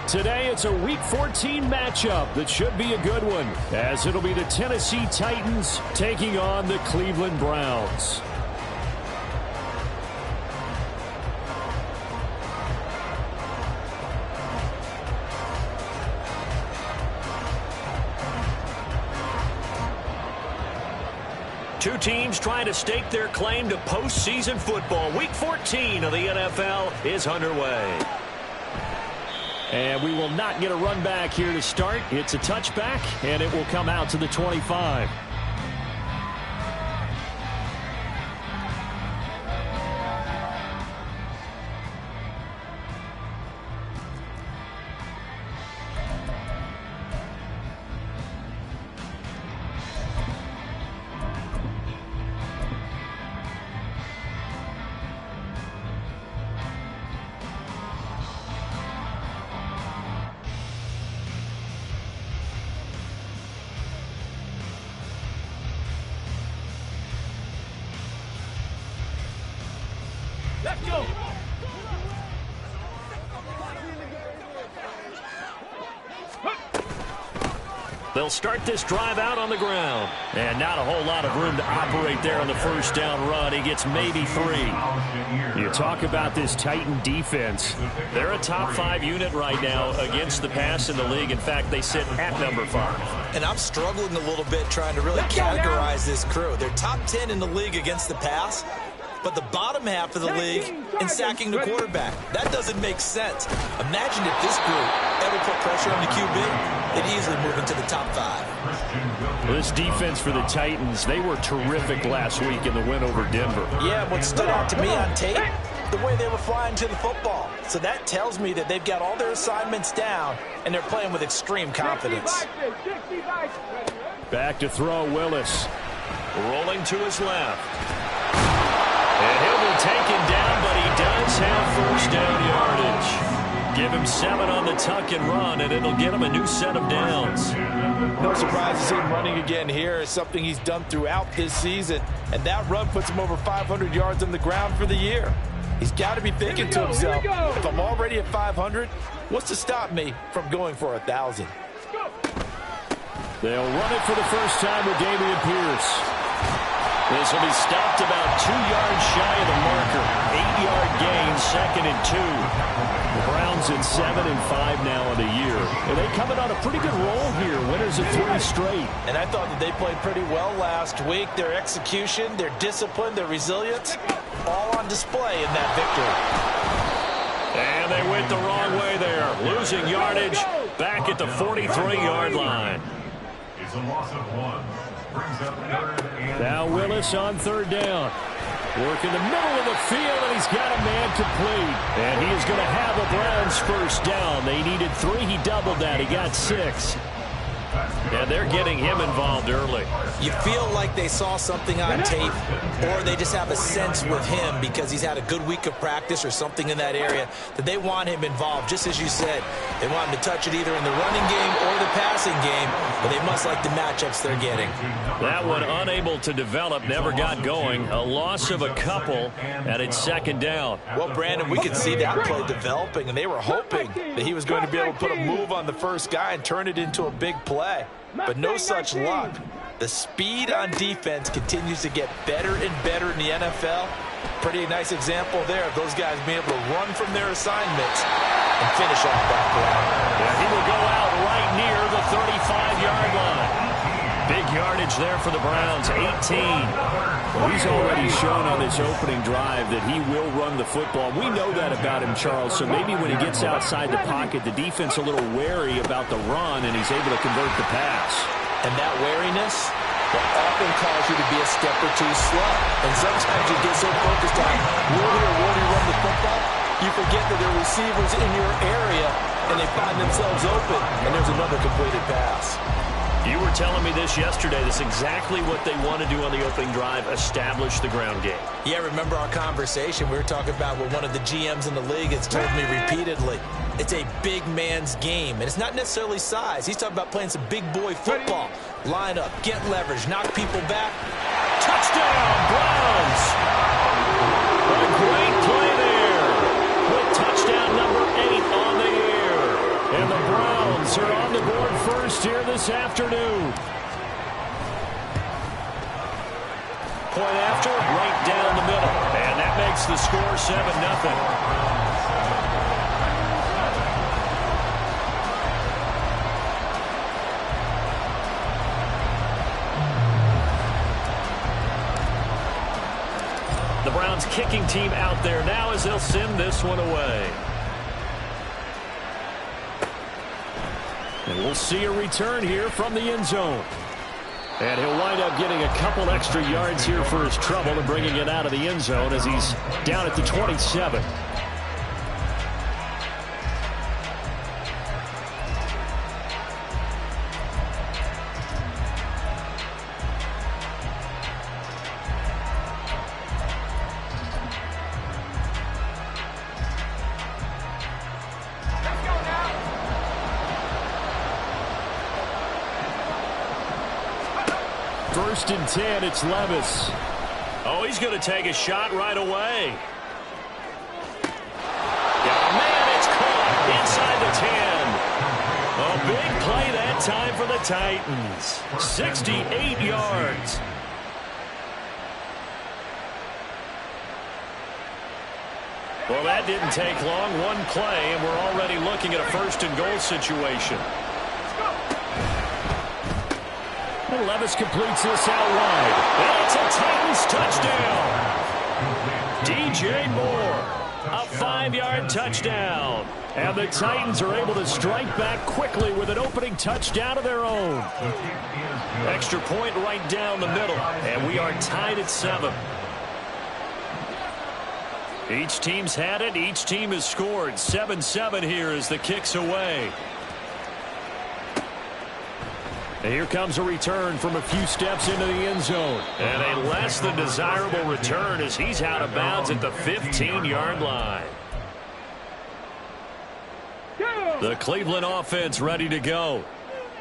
Today, it's a Week 14 matchup that should be a good one, as it'll be the Tennessee Titans taking on the Cleveland Browns. Two teams trying to stake their claim to postseason football. Week 14 of the NFL is underway. And we will not get a run back here to start. It's a touchback, and it will come out to the 25. Let's go. They'll start this drive out on the ground. And not a whole lot of room to operate there on the first down run. He gets maybe 3. You talk about this Titan defense. They're a top 5 unit right now against the pass in the league. In fact, they sit at number 5. And I'm struggling a little bit trying to really categorize this crew. They're top 10 in the league against the pass, but the bottom half of the league in sacking the quarterback. That doesn't make sense. Imagine if this group ever put pressure on the QB, they'd easily move into the top 5. This defense for the Titans, they were terrific last week in the win over Denver. Yeah, what stood out to me on tape, the way they were flying to the football. So that tells me that they've got all their assignments down, and they're playing with extreme confidence. Back to throw, Willis. Rolling to his left. And he'll be taken down, but he does have first down yardage. Give him 7 on the tuck and run, and it'll get him a new set of downs. No surprise to see him running again here. It's something he's done throughout this season, and that run puts him over 500 yards on the ground for the year. He's got to be thinking to himself, if I'm already at 500, what's to stop me from going for 1,000? They'll run it for the first time with Dameon Pierce. This will be stopped about 2 yards shy of the marker. 8-yard gain, 2nd and 2. The Browns at 7-5 now on the year. And they coming on a pretty good roll here. Winners of 3 straight. And I thought that they played pretty well last week. Their execution, their discipline, their resilience, all on display in that victory. And they went the wrong way there. Losing yardage back at the 43-yard line. It's a loss of 1. Now Willis on 3rd down. Work in the middle of the field, and he's got a man complete. And he is going to have a Browns first down. They needed 3. He doubled that. He got 6. And they're getting him involved early. You feel like they saw something on tape, or they just have a sense with him because he's had a good week of practice or something in that area that they want him involved. Just as you said, they want him to touch it either in the running game or the passing game, but they must like the matchups they're getting. That one unable to develop, never got going. A loss of a couple, and it's 2nd down. Well, Brandon, we could see that play developing, and they were hoping that he was going to be able to put a move on the first guy and turn it into a big play. But no such luck. The speed on defense continues to get better and better in the NFL. Pretty nice example there of those guys being able to run from their assignments and finish off that play. Yeah, he will go out right near the 35-yard line. Big yardage there for the Browns, 18. Well, he's already shown on this opening drive that he will run the football. We know that about him, Charles, so maybe when he gets outside the pocket, the defense a little wary about the run, and he's able to convert the pass. And that wariness will often cause you to be a step or 2 slow. And sometimes you get so focused on will he or won't he run the football, you forget that there are receivers in your area, and they find themselves open, and there's another completed pass. You were telling me this yesterday. That's exactly what they want to do on the opening drive, establish the ground game. Yeah, remember our conversation? We were talking about what one of the GMs in the league has told me repeatedly. It's a big man's game, and it's not necessarily size. He's talking about playing some big boy football. Line up, get leverage, knock people back. Touchdown, Browns! What a great play there. With touchdown number 8 on the year. And the Browns are on the board first here this afternoon. Point after, right down the middle. And that makes the score 7-0. The Browns kicking team out there now as they'll send this one away. And we'll see a return here from the end zone. And he'll wind up getting a couple extra yards here for his trouble and bringing it out of the end zone as he's down at the 27. First and 10, it's Levis. Oh, he's going to take a shot right away. Yeah, man, it's caught inside the 10. A big play that time for the Titans. 68 yards. Well, that didn't take long. One play, and we're already looking at a first and goal situation. And Levis completes this out wide. And it's a Titans touchdown. DJ Moore, a 5-yard touchdown. And the Titans are able to strike back quickly with an opening touchdown of their own. Extra point right down the middle, and we are tied at 7. Each team's had it. Each team has scored. 7-7 here as the kick's away. And here comes a return from a few steps into the end zone. And a less than desirable return as he's out of bounds at the 15-yard line. The Cleveland offense ready to go.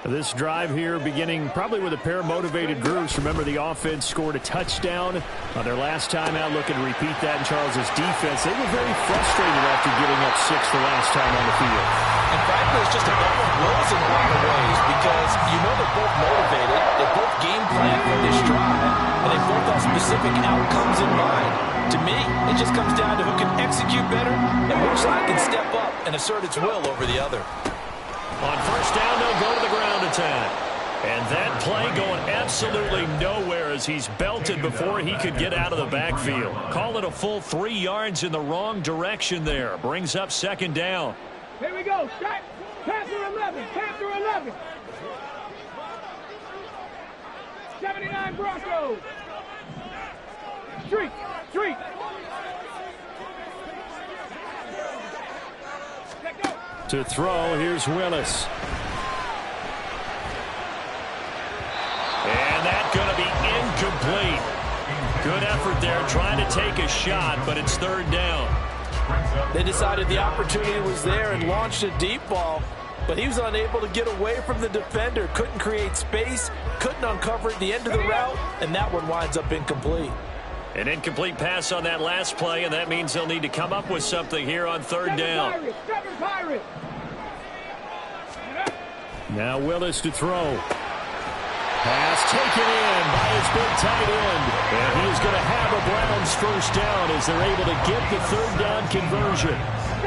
This drive here beginning probably with a pair of motivated groups. Remember, the offense scored a touchdown on their last time out, looking to repeat that in Charles's defense. They were very frustrated after giving up 6 the last time on the field. And frankly, it's just a battle of wills in a lot of ways because you know they're both motivated, they both game plan for this drive, and they both have specific outcomes in mind. To me, it just comes down to who can execute better and which side can step up and assert its will over the other. On first down, they'll go to the ground attack. And that play going absolutely nowhere as he's belted before he could get out of the backfield. Call it a full 3 yards in the wrong direction there. Brings up second down. Here we go. Strike. Panther 11. Panther 11. 79 Broncos. Street. Street. To throw, here's Willis. And that's going to be incomplete. Good effort there trying to take a shot, but it's third down. They decided the opportunity was there and launched a deep ball, but he was unable to get away from the defender, couldn't create space, couldn't uncover at the end of the route, and that one winds up incomplete. An incomplete pass on that last play, and that means they'll need to come up with something here on third down. Now Willis to throw. Pass taken in by his big tight end. And he is going to have a Browns first down as they're able to get the third down conversion.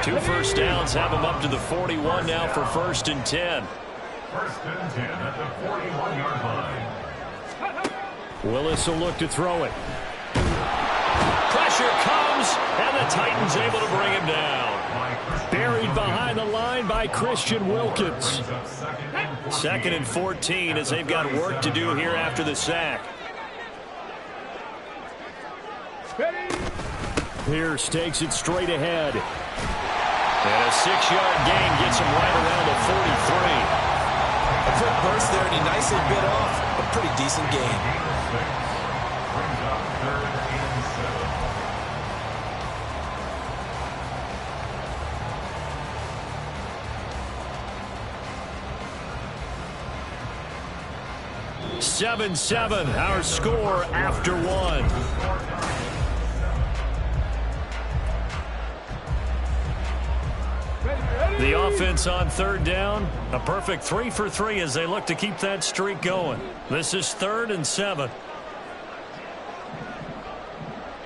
2 first downs have him up to the 41 now for first and 10. First and 10 at the 41-yard line. Willis will look to throw it. Pressure comes, and the Titans able to bring him down. Buried behind the line by Christian Wilkins. Second and 14 as they've got work to do here after the sack. Pierce takes it straight ahead. And a 6-yard gain gets him right around the 43. A quick burst there, and he nicely bit off a pretty decent gain. Brings up third and 7. 7-7, our score after 1. The offense on third down, a perfect 3 for 3 as they look to keep that streak going. This is 3rd and 7.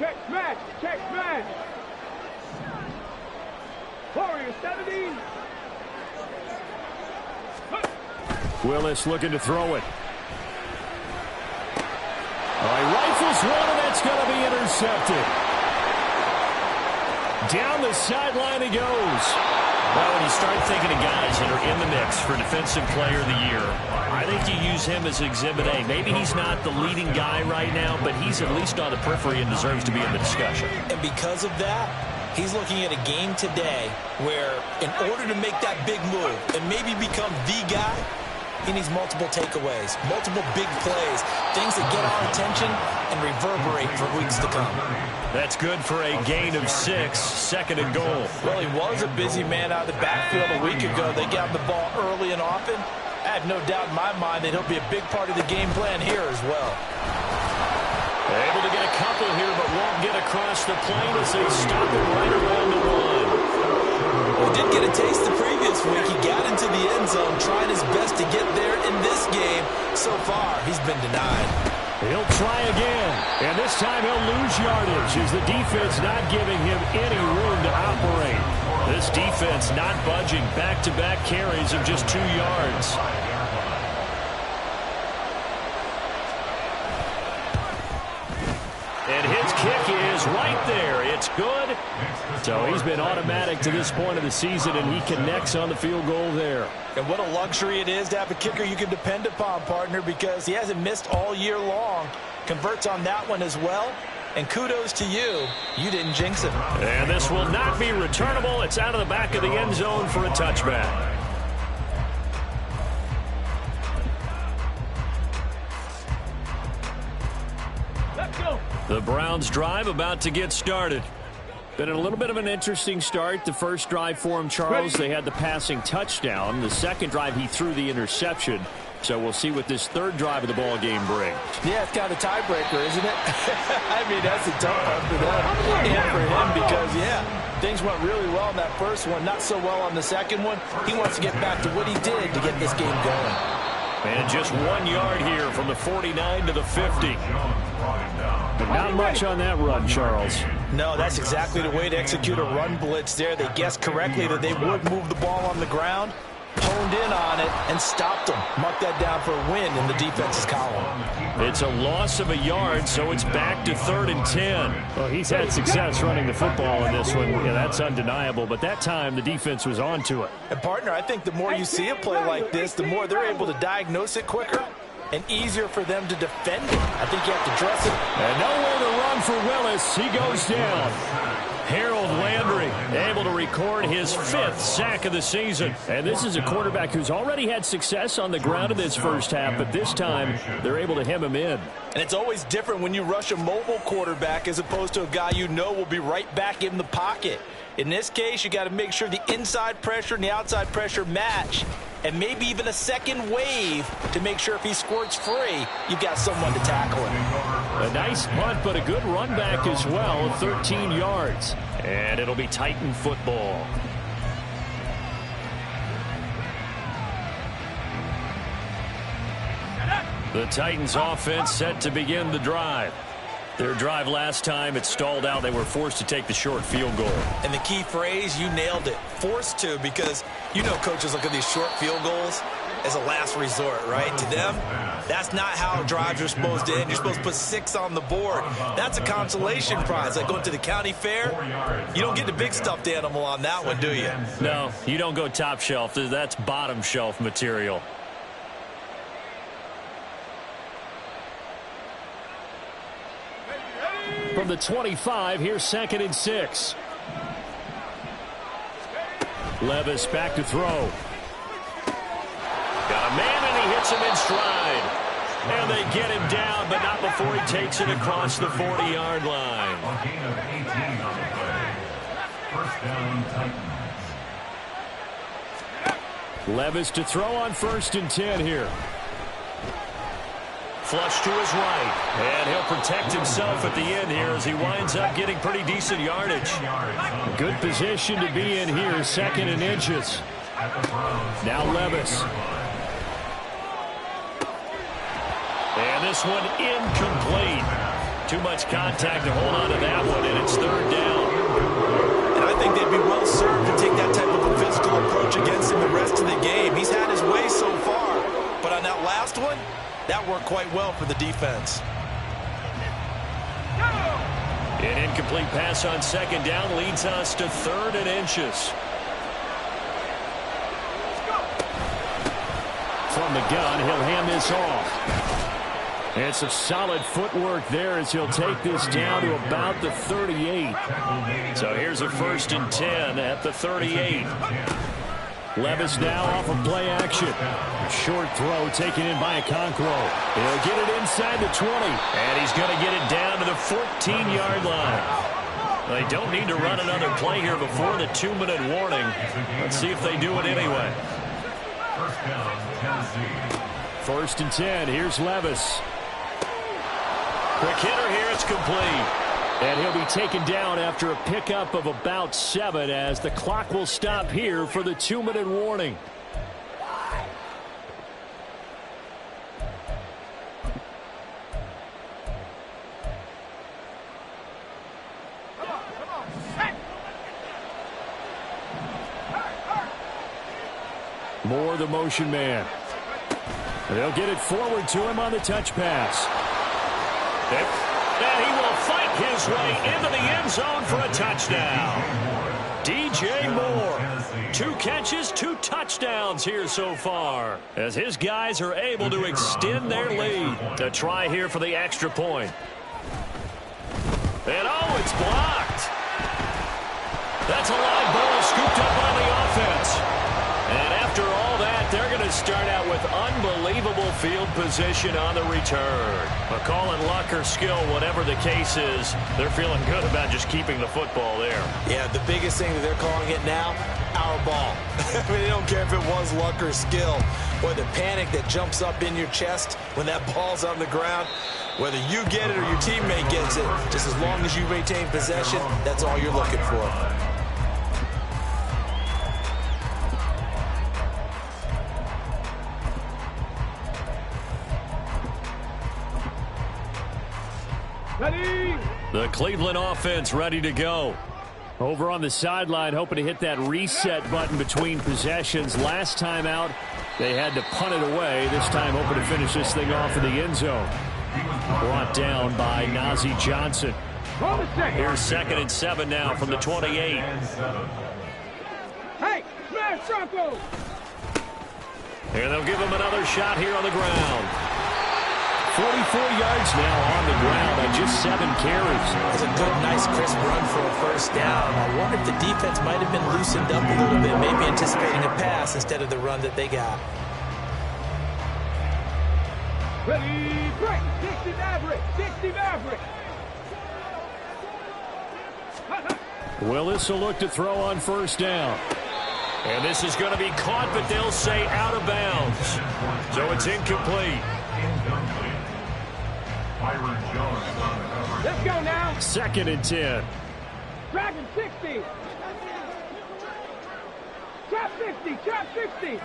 Check smash, check smash. Warrior 70. Willis looking to throw it. He rifles one, and that's going to be intercepted. Down the sideline he goes. Well, when you start thinking of guys that are in the mix for Defensive Player of the Year, I think you use him as Exhibit A. Maybe he's not the leading guy right now, but he's at least on the periphery and deserves to be in the discussion. And because of that, he's looking at a game today where in order to make that big move and maybe become the guy, he needs multiple takeaways, multiple big plays, things that get our attention and reverberate for weeks to come. That's good for a gain of 6, 2nd and goal. Well, he was a busy man out of the backfield a week ago. They got him the ball early and often. I have no doubt in my mind that he'll be a big part of the game plan here as well. Able to get a couple here, but won't get across the plane as they stop him right around the 1. Well, he did get a taste the previous week. He got into the end zone, trying his best to get there in this game. So far, he's been denied. He'll try again, and this time he'll lose yardage as the defense not giving him any room to operate. This defense not budging, back-to-back carries of just 2 yards. And his kick is right there. It's good. So he's been automatic to this point of the season, and he connects on the field goal there. And what a luxury it is to have a kicker you can depend upon, partner, because he hasn't missed all year long. Converts on that one as well. And kudos to you. You didn't jinx it. And this will not be returnable. It's out of the back of the end zone for a touchback. Let's go. The Browns drive about to get started. Been a little bit of an interesting start. The first drive for him, Charles, they had the passing touchdown. The second drive, he threw the interception. So we'll see what this third drive of the ball game brings. Yeah, it's kind of a tiebreaker, isn't it? I mean, that's a tough one for them and for him because, yeah, things went really well in that first one, not so well on the second one. He wants to get back to what he did to get this game going. And just 1 yard here from the 49 to the 50. But not much on that run, Charles. No, that's exactly the way to execute a run blitz there. They guessed correctly that they would move the ball on the ground, honed in on it, and stopped them. Mark that down for a win in the defense's column. It's a loss of a yard, so it's back to 3rd and 10. Well, he's had success running the football in this one. Yeah, that's undeniable. But that time, the defense was on to it. And, partner, I think the more you see a play like this, the more they're able to diagnose it quicker and easier for them to defend it. I think you have to dress it. And nowhere to run for Willis. He goes down. Harold Landry able to record his 5th sack of the season. And this is a quarterback who's already had success on the ground in this first half, but this time they're able to hem him in. And it's always different when you rush a mobile quarterback as opposed to a guy you know will be right back in the pocket. In this case, you got to make sure the inside pressure and the outside pressure match, and maybe even a second wave to make sure if he squirts free, you've got someone to tackle him. A nice punt, but a good run back as well, 13 yards. And it'll be Titan football. The Titans offense set to begin the drive. Their drive last time, it stalled out. They were forced to take the short field goal. And the key phrase, you nailed it, forced to, because you know coaches look at these short field goals as a last resort, right? To them, that's not how drives are supposed to end. You're supposed to put 6 on the board. That's a consolation prize. Like going to the county fair, you don't get the big stuffed animal on that one, do you? No, you don't go top shelf. That's bottom shelf material. From the 25, here's 2nd and 6. Levis back to throw. Got a man, and he hits him in stride. And they get him down, but not before he takes it across the 40-yard line. A gain of 18 on the play. First down, Titans. Levis to throw on 1st and 10 here. Flush to his right. And he'll protect himself at the end here as he winds up getting pretty decent yardage. Good position to be in here, 2nd and inches. Now Levis. And this one incomplete. Too much contact to hold on to that one, and it's 3rd down. And I think they'd be well served to take that type of a physical approach against him the rest of the game. He's had his way so far, but on that last one, that worked quite well for the defense. An incomplete pass on 2nd down leads us to 3rd and inches. From the gun, he'll hand this off. And some solid footwork there as he'll take this down to about the 38. So here's a 1st and 10 at the 38. Levis now off of play action. Short throw taken in by Okonkwo. He'll get it inside the 20. And he's going to get it down to the 14-yard line. They don't need to run another play here before the 2-minute warning. Let's see if they do it anyway. 1st and 10. Here's Levis. Quick hitter here. It's complete. And he'll be taken down after a pickup of about 7 as the clock will stop here for the 2-minute warning. Moore, the motion man. They'll get it forward to him on the touch pass. And he will fight his way into the end zone for a touchdown. DJ Moore, 2 catches, 2 touchdowns here so far, as his guys are able to extend their lead. A try here for the extra point. And oh, it's blocked. That's a live ball scooped up by the offense. And after all that, they're going to start out with unbelievable field position on the return. But call it luck or skill, whatever the case is, they're feeling good about just keeping the football there. Yeah, the biggest thing that they're calling it now, our ball. I mean, they don't care if it was luck or skill, or the panic that jumps up in your chest when that ball's on the ground. Whether you get it or your teammate gets it, just as long as you retain possession, that's all you're looking for. The Cleveland offense ready to go. Over on the sideline, hoping to hit that reset button between possessions. Last time out, they had to punt it away. This time, hoping to finish this thing off in the end zone. Brought down by Nazeeh Johnson. Here's 2nd and 7 now from the 28. Hey, smash Franco! And they'll give him another shot here on the ground. 44 yards now on the ground on just 7 carries. It's a good, nice, crisp run for a 1st down. I wonder if the defense might have been loosened up a little bit, maybe anticipating a pass instead of the run that they got. Ready, break! 60 Maverick! 60 Maverick! Willis will look to throw on 1st down. And this is going to be caught, but they'll say out of bounds. So it's incomplete. Let's go now. 2nd and 10. Dragon 60. Trap 50. Trap 50.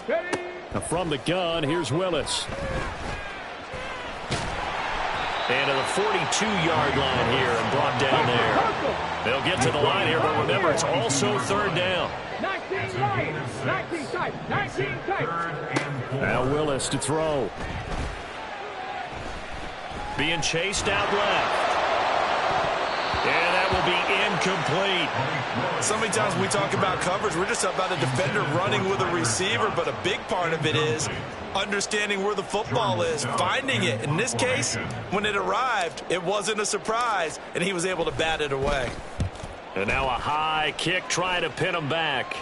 Ready. From the gun, here's Willis. And to the 42-yard line here and brought down there. They'll get to the line here, but remember, it's also 3rd down. 19 Lions. 19 tight. 19 tight. Now Willis to throw. Being chased out left. And that will be incomplete. So many times when we talk about coverage, we're just about a defender running with a receiver, but a big part of it is understanding where the football is, finding it. In this case, when it arrived, it wasn't a surprise, and he was able to bat it away. And now a high kick trying to pin him back.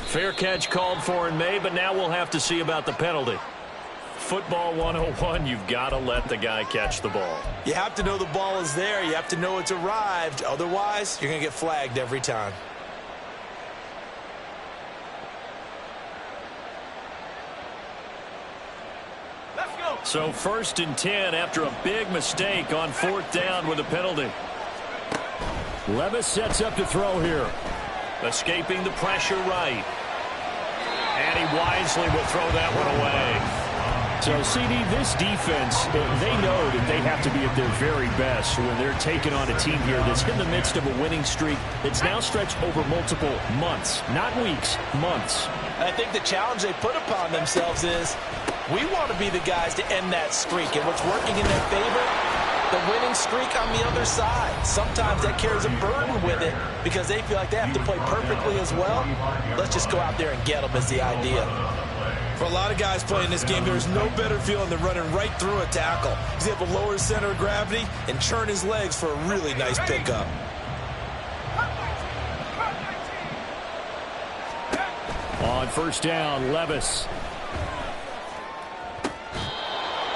Fair catch called for and made, but now we'll have to see about the penalty. Football 101, you've got to let the guy catch the ball. You have to know the ball is there. You have to know it's arrived. Otherwise, you're going to get flagged every time. So 1st and 10 after a big mistake on 4th down with a penalty. Levis sets up to throw here. Escaping the pressure right. And he wisely will throw that one away. So, CD, this defense, they know that they have to be at their very best when they're taking on a team here that's in the midst of a winning streak that's now stretched over multiple months, not weeks, months. I think the challenge they put upon themselves is we want to be the guys to end that streak. And what's working in their favor? The winning streak on the other side. Sometimes that carries a burden with it because they feel like they have to play perfectly as well. Let's just go out there and get them is the idea. For a lot of guys playing this game, there's no better feeling than running right through a tackle. He's able to lower his center of gravity and churn his legs for a really nice pickup. On 1st down, Levis.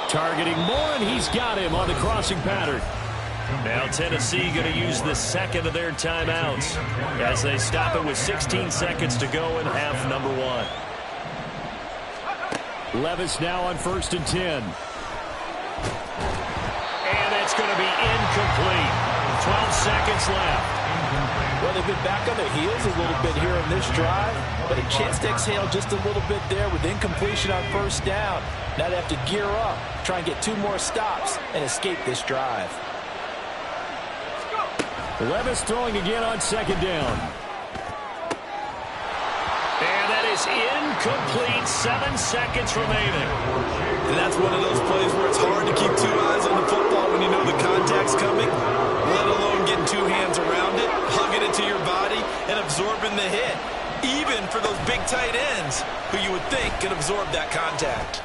Targeting Moore, and he's got him on the crossing pattern. Now Tennessee going to use the second of their timeouts as they stop it with 16 seconds to go in half number 1. Levis now on 1st and 10. And it's going to be incomplete. 12 seconds left. Well, they've been back on their heels a little bit here in this drive, but a chance to exhale just a little bit there with incompletion on 1st down. Now they have to gear up, try and get 2 more stops, and escape this drive. Levis throwing again on 2nd down. And that is incomplete. 7 seconds remaining. And that's one of those plays where it's hard to keep 2 eyes on the football when you know the contact's coming, let alone getting 2 hands around it, hugging it to your body, and absorbing the hit, even for those big tight ends who you would think could absorb that contact.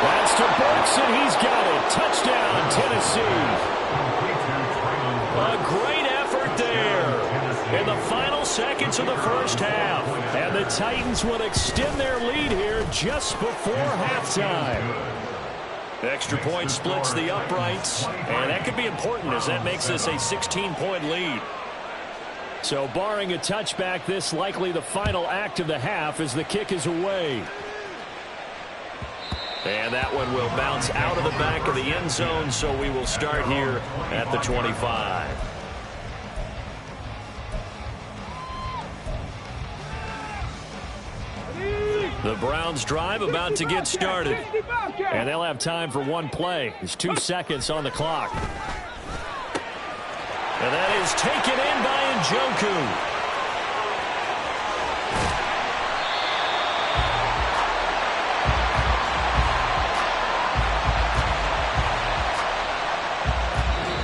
That's to Burks, and he's got it. Touchdown, Tennessee. A great effort there in the final seconds of the 1st half. And the Titans will extend their lead here just before halftime. Extra point splits the uprights, and that could be important as that makes this a 16-point lead. So barring a touchback, this likely the final act of the half as the kick is away. And that one will bounce out of the back of the end zone, so we will start here at the 25. The Browns drive about to get started. And they'll have time for 1 play. There's 2 seconds on the clock. And that is taken in by Njoku.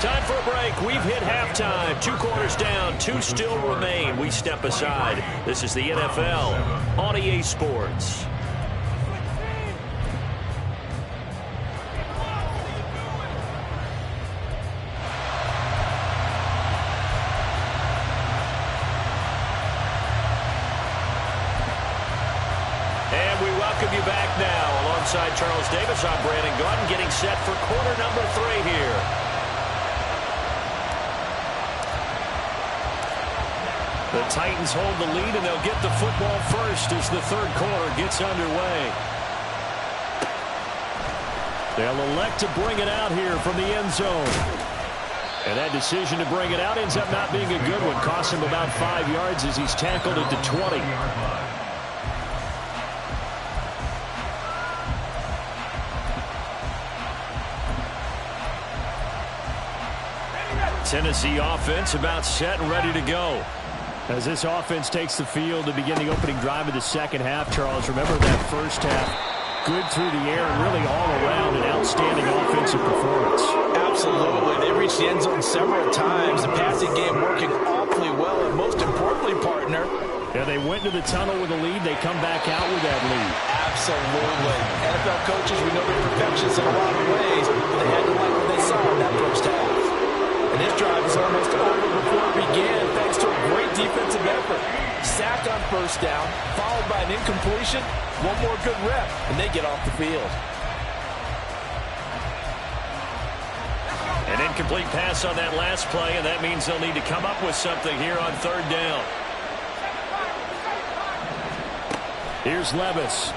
Time for a break. We've hit halftime. 2 quarters down. 2 still remain. We step aside. This is the NFL on EA Sports. And we welcome you back now. Alongside Charles Davis, I'm Brandon Gaudin, getting set for quarter number 3 here. The Titans hold the lead, and they'll get the football first as the 3rd quarter gets underway. They'll elect to bring it out here from the end zone. And that decision to bring it out ends up not being a good one. Costs him about 5 yards as he's tackled at the 20. Tennessee offense about set and ready to go. As this offense takes the field to begin the opening drive of the 2nd half, Charles, remember that 1st half, good through the air and really all around an outstanding offensive performance. Absolutely. They reached the end zone several times. The passing game working awfully well, and most importantly, partner, Yeah, they went to the tunnel with a lead. They come back out with that lead. absolutely. NFL coaches, we know they're perfectionists in a lot of ways, but they had to like what they saw in that 1st half. And this drive is almost over before it began, thanks to a great defensive effort. Sack on 1st down, followed by an incompletion. One more good rep, and they get off the field. An incomplete pass on that last play, and that means they'll need to come up with something here on 3rd down. Here's Levis.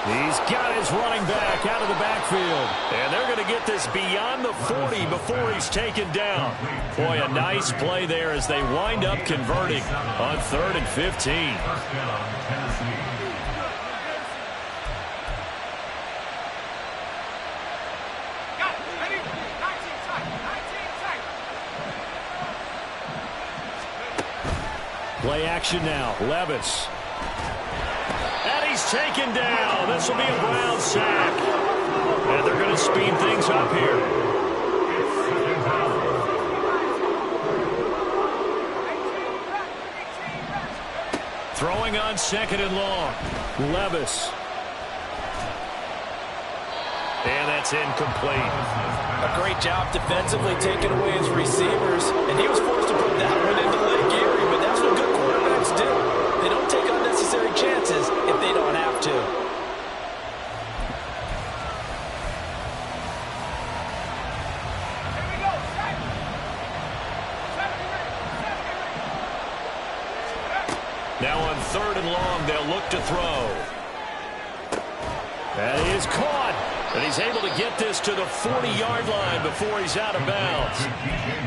He's got his running back out of the backfield. And they're going to get this beyond the 40 before he's taken down. Boy, a nice play there as they wind up converting on 3rd and 15. Play action now. Levis. And he's taken down. This will be a Brown sack. And they're going to speed things up here. Throwing on 2nd and long. Levis. And that's incomplete. A great job defensively taking away his receivers, and he was forced to put that one into Lake Erie, but that's what good quarterbacks do. They don't take unnecessary chances if they don't have to. Now on 3rd and long, they'll look to throw. That is caught. And he's able to get this to the 40-yard line before he's out of bounds.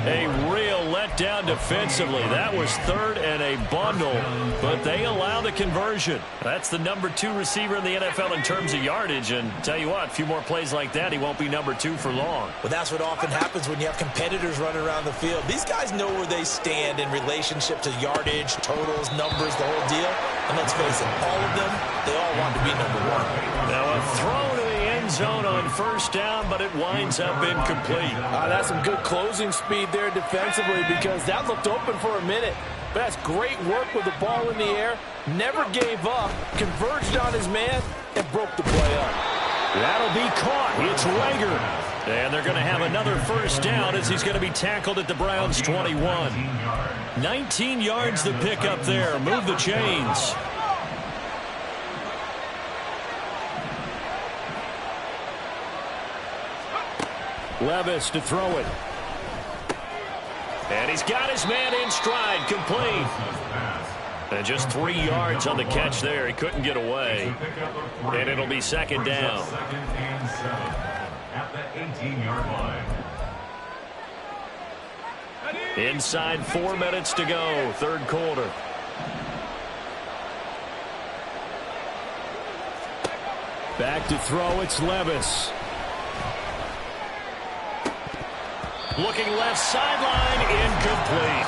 A real letdown defensively. That was 3rd and a bundle, but they allow the conversion. That's the number 2 receiver in the NFL in terms of yardage, and tell you what, a few more plays like that, he won't be number 2 for long. Well, that's what often happens when you have competitors running around the field. These guys know where they stand in relationship to yardage, totals, numbers, the whole deal. And let's face it, all of them, they all want to be number 1. Now a throw to the end zone on 1st down, but it winds up incomplete. That's some good closing speed there defensively because that looked open for a minute. But that's great work with the ball in the air. Never gave up, converged on his man, and broke the play up. That'll be caught. It's Rager. And they're going to have another 1st down as he's going to be tackled at the Browns' 21. 19 yards to pick up there. Move the chains. Levis to throw it. And he's got his man in stride, complete. And just 3 yards on the catch there. He couldn't get away. And it'll be 2nd down. At the 18-yard line. Inside 4 minutes to go, 3rd quarter. Back to throw, it's Levis. Looking left sideline, incomplete.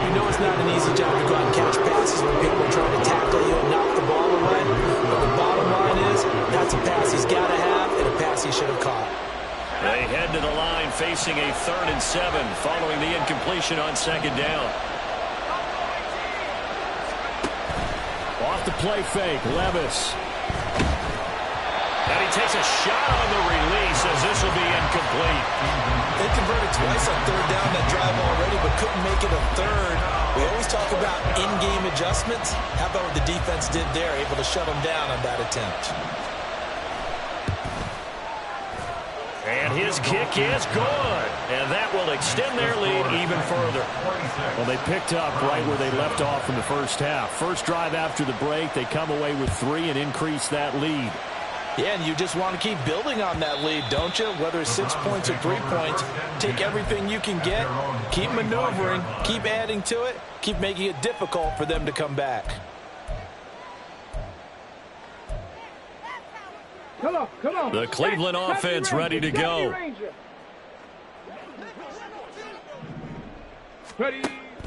You know it's not an easy job to go out and catch passes when people are trying to tackle you and knock the ball away. But the bottom line is, that's a pass he's got to have and a pass he should have caught. They head to the line facing a 3rd and 7 following the incompletion on 2nd down. Off the play fake, Levis. And he takes a shot on the release as this will be incomplete. They converted twice on 3rd down that drive already, but couldn't make it a 3rd. We always talk about in-game adjustments. How about what the defense did there, able to shut them down on that attempt. And his kick is good. And that will extend their lead even further. Well, they picked up right where they left off in the 1st half. First drive after the break, they come away with 3 and increase that lead. Yeah, and you just want to keep building on that lead, don't you? Whether it's 6 points or 3 points, take everything you can get, keep maneuvering, keep adding to it, keep making it difficult for them to come back. Come on. The Cleveland offense ready to go. Ready.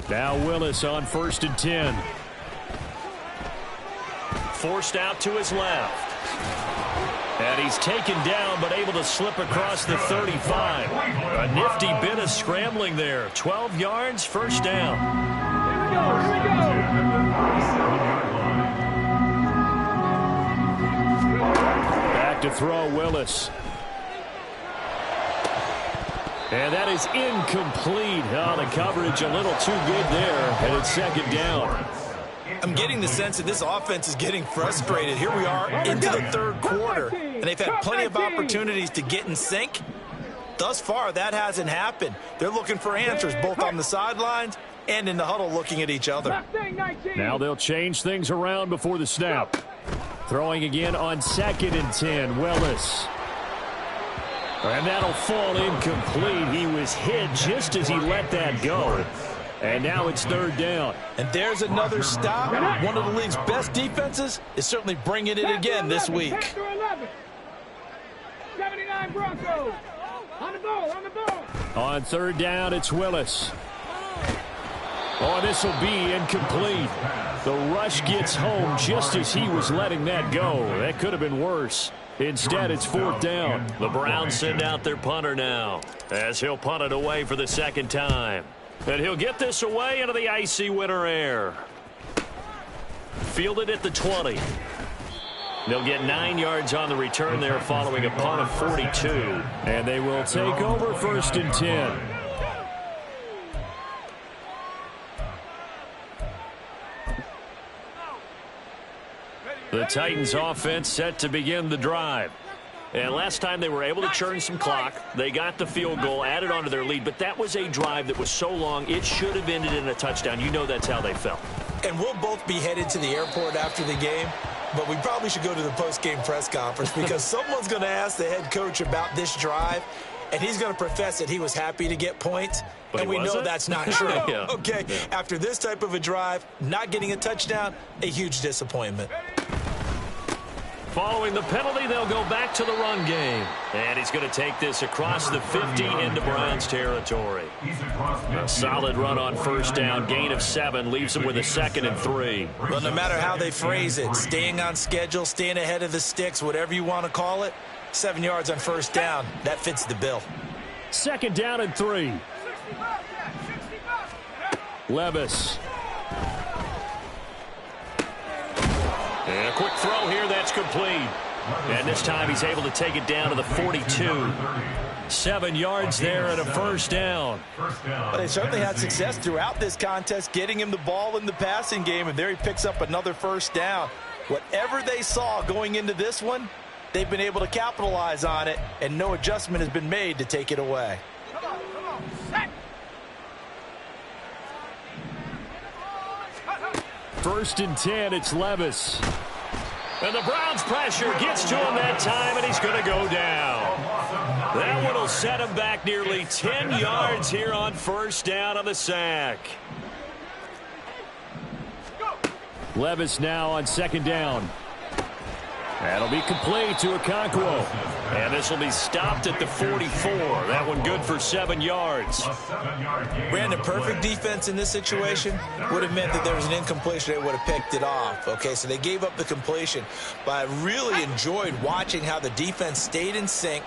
Now Willis on 1st and 10. Forced out to his left. And he's taken down, but able to slip across the 35. A nifty bit of scrambling there. 12 yards, 1st down. Here we go. Back to throw, Willis. And that is incomplete. Oh, the coverage a little too good there, and it's 2nd down. I'm getting the sense that this offense is getting frustrated. Here we are into the 3rd quarter, and they've had plenty of opportunities to get in sync. Thus far, that hasn't happened. They're looking for answers both on the sidelines and in the huddle looking at each other. Now they'll change things around before the snap. Throwing again on 2nd and 10, Willis. And that'll fall incomplete. He was hit just as he let that go. And now it's 3rd down. And there's another stop. One of the league's best defenses is certainly bringing it again this week. 79 Broncos. On the ball, on the ball. On 3rd down, it's Willis. Oh, this will be incomplete. The rush gets home just as he was letting that go. That could have been worse. Instead, it's 4th down. The Browns send out their punter now as he'll punt it away for the 2nd time. And he'll get this away into the icy winter air. Fielded at the 20. They'll get 9 yards on the return there following a punt of 42. And they will take over 1st and 10. The Titans offense set to begin the drive. And last time they were able to churn some clock. They got the field goal, added on to their lead. But that was a drive that was so long, it should have ended in a touchdown. You know that's how they felt. And we'll both be headed to the airport after the game. But we probably should go to the post-game press conference because someone's going to ask the head coach about this drive. And he's going to profess that he was happy to get points. But and we know that's not true. Yeah. Okay, yeah. After this type of a drive, not getting a touchdown, a huge disappointment. Following the penalty, they'll go back to the run game. And he's going to take this across the 50 into Browns territory. A solid run on 1st down. Gain of 7 leaves him with a 2nd and 3. Well, no matter how they phrase it, staying on schedule, staying ahead of the sticks, whatever you want to call it, 7 yards on 1st down. That fits the bill. 2nd down and 3. Levis. And a quick throw here, that's complete. And this time he's able to take it down to the 42. 7 yards there and a 1st down. But they certainly had success throughout this contest, getting him the ball in the passing game, and there he picks up another 1st down. Whatever they saw going into this one, they've been able to capitalize on it, and no adjustment has been made to take it away. 1st and 10, it's Levis. And the Browns pressure gets to him that time, and he's going to go down. That one will set him back nearly 10 yards here on 1st down on the sack. Levis now on 2nd down. That'll be complete to Okonkwo. And this will be stopped at the 44. That one good for 7 yards. Brandon, perfect defense in this situation would have meant that there was an incompletion. They would have picked it off. Okay, so they gave up the completion. But I really enjoyed watching how the defense stayed in sync,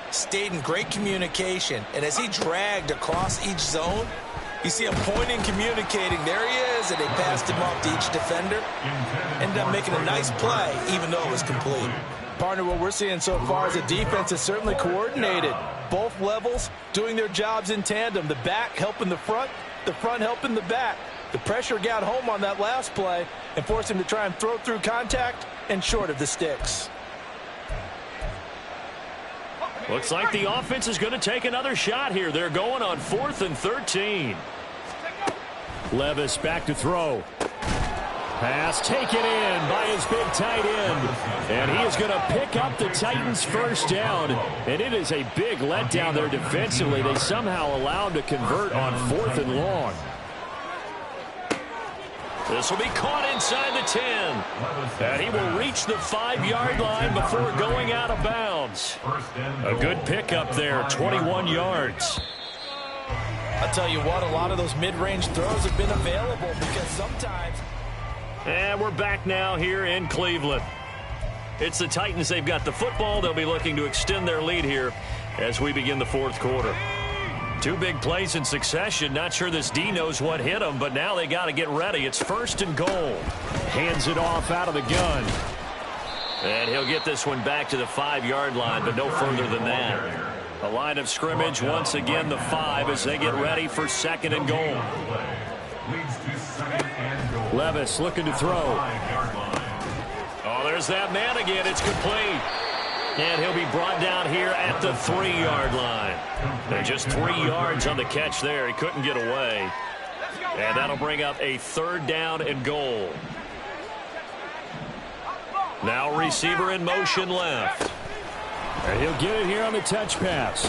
stayed in great communication. And as he dragged across each zone, you see him pointing, communicating. There he is, and they passed him off to each defender. Ended up making a nice play, even though it was complete. Partner, what we're seeing so far is a defense that's certainly coordinated. Both levels doing their jobs in tandem. The back helping the front helping the back. The pressure got home on that last play and forced him to try and throw through contact and short of the sticks. Looks like the offense is going to take another shot here. They're going on 4th and 13. Levis back to throw. Pass taken in by his big tight end. And he is going to pick up the Titans' 1st down. And it is a big letdown there defensively. They somehow allow him to convert on 4th and long. This will be caught inside the 10. And he will reach the 5-yard line before going out of bounds. A good pickup there, 21 yards. I'll tell you what, a lot of those mid-range throws have been available because sometimes... And we're back now here in Cleveland. It's the Titans. They've got the football. They'll be looking to extend their lead here as we begin the 4th quarter. 2 big plays in succession. Not sure this D knows what hit him, but now they got to get ready. It's 1st and goal. Hands it off out of the gun. And he'll get this one back to the 5-yard line, but no further than that. A line of scrimmage, once again, the 5 as they get ready for 2nd and goal. Levis looking to throw. Oh, there's that man again. It's complete. And he'll be brought down here at the 3-yard line. They're just 3 yards on the catch there. He couldn't get away. And that'll bring up a 3rd down and goal. Now receiver in motion left. And he'll get it here on the touch pass.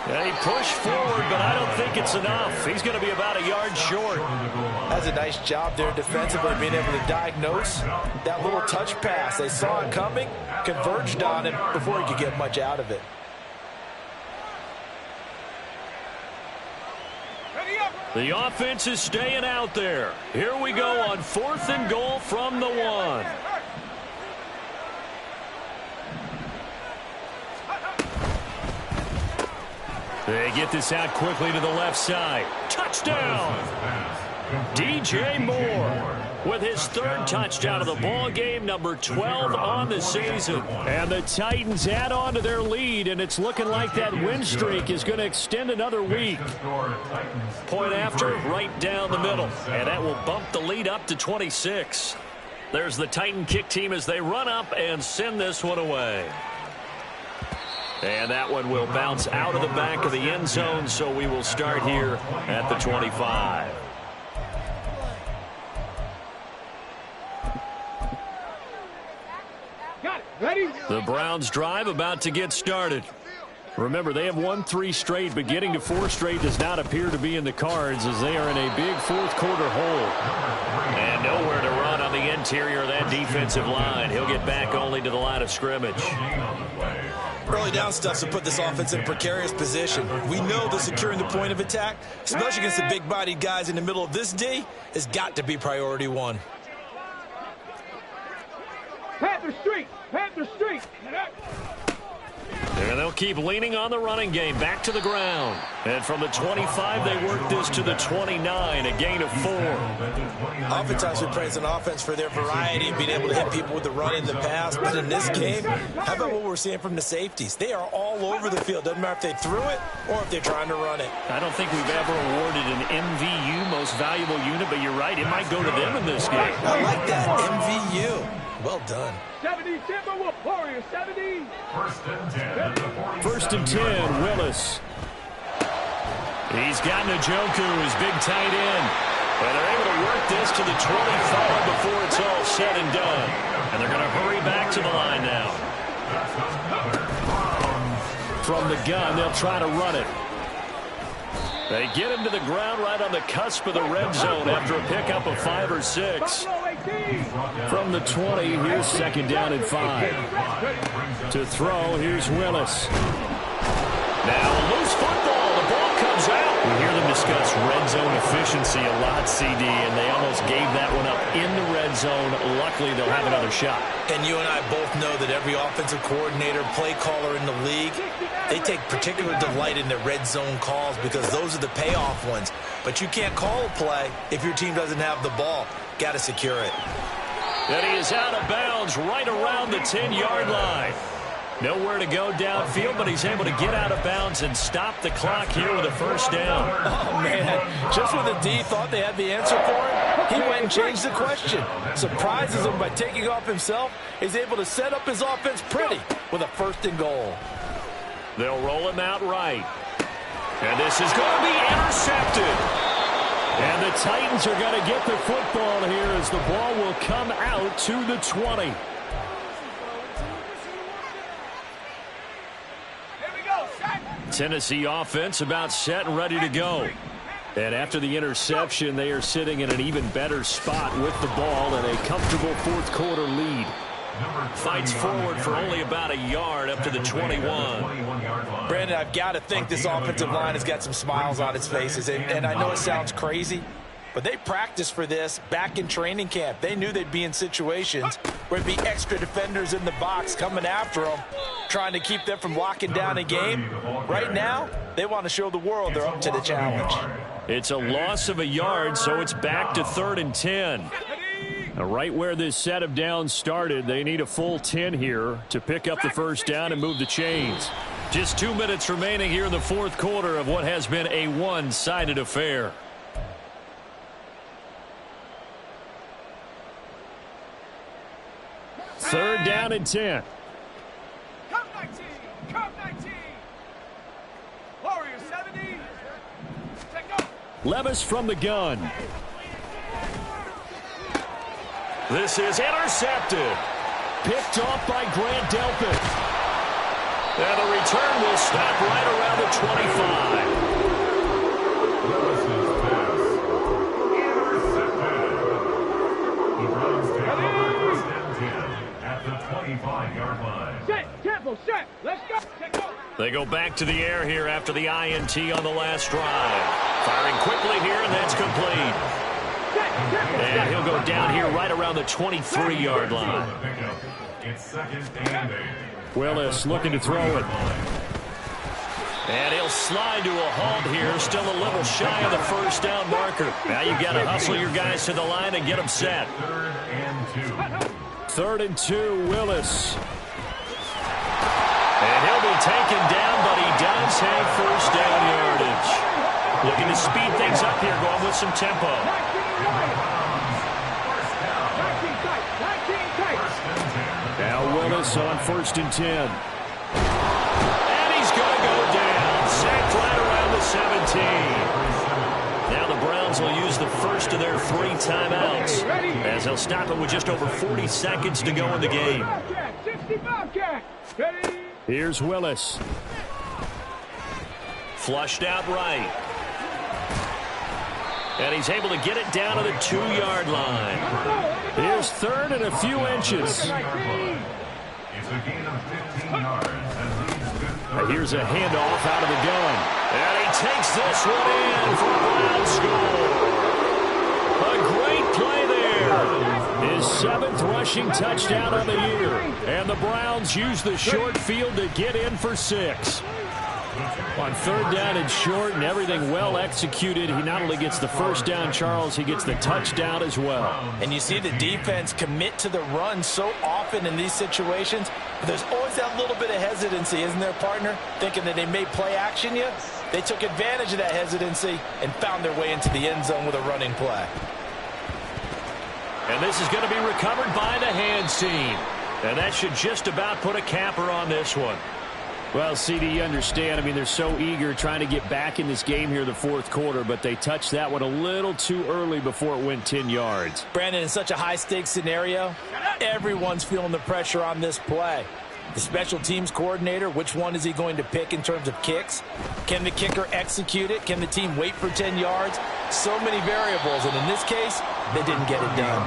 And he pushed forward, but I don't think it's enough. He's going to be about a yard short. That's a nice job there defensively, being able to diagnose that little touch pass. They saw it coming, converged on it before he could get much out of it. The offense is staying out there. Here we go on 4th and goal from the 1. They get this out quickly to the left side. Touchdown! DJ Moore with his 3rd touchdown of the ball game, number 12 on the season. And the Titans add on to their lead, and it's looking like that win streak is going to extend another week. Point after, right down the middle. And that will bump the lead up to 26. There's the Titan kick team as they run up and send this one away. And that one will bounce out of the back of the end zone, so we will start here at the 25. Got it. Ready? The Browns drive about to get started. Remember, they have won 3 straight, but getting to 4 straight does not appear to be in the cards as they are in a big 4th quarter hole. And nowhere to run on the interior of that defensive line. He'll get back only to the line of scrimmage. Early down stuff to put this offense in a precarious position. We know that securing the point of attack, especially against the big-bodied guys in the middle of this D, has got to be priority 1. Panther Street. Panther Street. And they'll keep leaning on the running game. Back to the ground. And from the 25, they work this to the 29, a gain of 4. Oftentimes we praise an offense for their variety and being able to hit people with the run in the pass. But in this game, how about what we're seeing from the safeties? They are all over the field. Doesn't matter if they threw it or if they're trying to run it. I don't think we've ever awarded an MVU, most valuable unit, but you're right, it might go to them in this game. I like that, MVU. Well done. 70 Timberwolf Warriors, 70. 1st and 10, Willis. He's got Njoku, his big tight end. And they're able to work this to the 25 before it's all said and done. And they're going to hurry back to the line now. From the gun, they'll try to run it. They get him to the ground right on the cusp of the red zone after a pickup of 5 or 6. From the 20, here's 2nd down and 5. To throw, here's Willis. Now a loose football. The ball comes out. We hear them discuss red zone efficiency a lot, CD, and they almost gave that one up in the red zone. Luckily, they'll have another shot. And you and I both know that every offensive coordinator, play caller in the league, they take particular delight in their red zone calls because those are the payoff ones. But you can't call a play if your team doesn't have the ball. Got to secure it. And he is out of bounds right around the 10-yard line. Nowhere to go downfield, but he's able to get out of bounds and stop the clock here with a 1st down. Oh, man. Just when the D thought they had the answer for it, he went and changed the question. Surprises him by taking off himself. He's able to set up his offense pretty with a 1st and goal. They'll roll him out right. And this is going to be intercepted. And the Titans are going to get the football here as the ball will come out to the 20. Tennessee offense about set and ready to go. And after the interception, they are sitting in an even better spot with the ball and a comfortable 4th quarter lead. Fights forward for only about a yard up to the 21. Brandon, I've got to think this offensive line has got some smiles on its faces. And I know it sounds crazy, but they practiced for this back in training camp. They knew they'd be in situations where there'd be extra defenders in the box coming after them, trying to keep them from locking down a game. Right now, they want to show the world they're up to the challenge. It's a loss of a yard, so it's back to 3rd and 10. Right where this set of downs started, they need a full 10 here to pick up the 1st down and move the chains. Just 2 minutes remaining here in the 4th quarter of what has been a one-sided affair. Third down and 10. Come 19. Come 19. Warriors 70. Take up. Levis from the gun. This is intercepted. picked off by Grant Delpit. And the return will stop right around the 25. Willis's pass intercepted. The Browns take over first and 10 at the 25-yard line. Set, tempo, set. Let's go. Let's go. They go back to the air here after the INT on the last drive. Firing quickly here, and that's complete. And he'll go down here right around the 23-yard line. It's second and 8. Willis looking to throw it. And he'll slide to a halt here, still a little shy of the first down marker. Now you've got to hustle your guys to the line and get them set. Third and 2. 3rd and 2, Willis. And he'll be taken down, but he does have first down yardage. Looking to speed things up here, going with some tempo. Now Willis on 1st and 10. And he's going to go down. Sacked right around the 17. Now the Browns will use the first of their 3 timeouts, as they'll stop it with just over 40 seconds to go in the game. Here's Willis. Flushed out right. And he's able to get it down to the 2-yard line. Here's 3rd and a few inches. It's a gain of 15 yards and leads to third. Here's a handoff out of the gun. And he takes this one in for a Brown score. A great play there. His 7th rushing touchdown of the year. And the Browns use the short field to get in for 6. On 3rd down and short and everything well executed, he not only gets the first down, Charles, he gets the touchdown as well. And you see the defense commit to the run so often in these situations, but there's always that little bit of hesitancy, isn't there, partner? Thinking that they may play action you. They took advantage of that hesitancy and found their way into the end zone with a running play. And this is going to be recovered by the hands team. And that should just about put a capper on this one. Well, CD, you understand. I mean, they're so eager trying to get back in this game here in the 4th quarter, but they touched that one a little too early before it went 10 yards. Brandon, in such a high-stakes scenario, everyone's feeling the pressure on this play. The special teams coordinator, which one is he going to pick in terms of kicks? Can the kicker execute it? Can the team wait for 10 yards? So many variables, and in this case, they didn't get it done.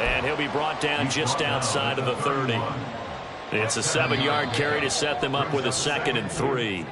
And he'll be brought down just outside of the 30. It's a 7-yard carry to set them up with a 2nd and 3.